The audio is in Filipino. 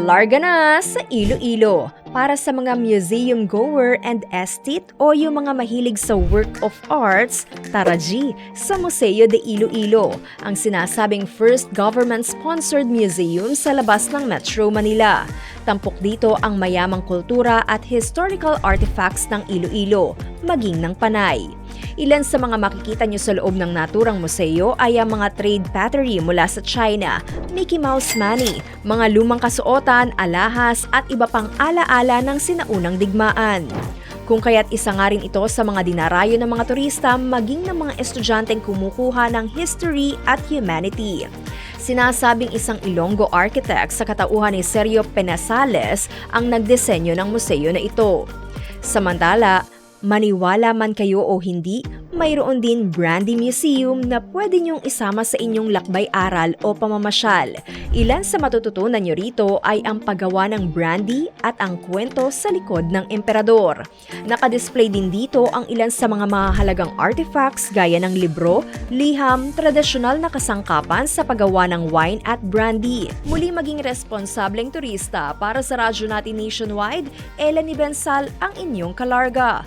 Kalarga na sa Iloilo para sa mga museum goer and estate o yung mga mahilig sa work of arts, tara G, sa Museo de Iloilo, ang sinasabing first government-sponsored museum sa labas ng Metro Manila. Tampok dito ang mayamang kultura at historical artifacts ng Iloilo, maging ng Panay. Ilan sa mga makikita nyo sa loob ng naturang museo ay ang mga trade pottery mula sa China, Mickey Mouse money, mga lumang kasuotan, alahas at iba pang alaala ng sinaunang digmaan. Kung kaya't isa nga rin ito sa mga dinarayo ng mga turista maging ng mga estudyanteng kumukuha ng history at humanity. Sinasabing isang Ilonggo architect sa katauhan ni Sergio Penasales ang nagdisenyo ng museo na ito. Samantala, maniwala man kayo o hindi, mayroon din Brandy Museum na pwede niyong isama sa inyong lakbay-aral o pamamasyal. Ilan sa matututunan niyo rito ay ang paggawa ng brandy at ang kwento sa likod ng emperador. Nakadisplay din dito ang ilan sa mga mahalagang artifacts gaya ng libro, liham, tradisyonal na kasangkapan sa paggawa ng wine at brandy. Muli maging responsableng turista para sa radyo natin nationwide, Ellen Ibensal ang inyong kalarga.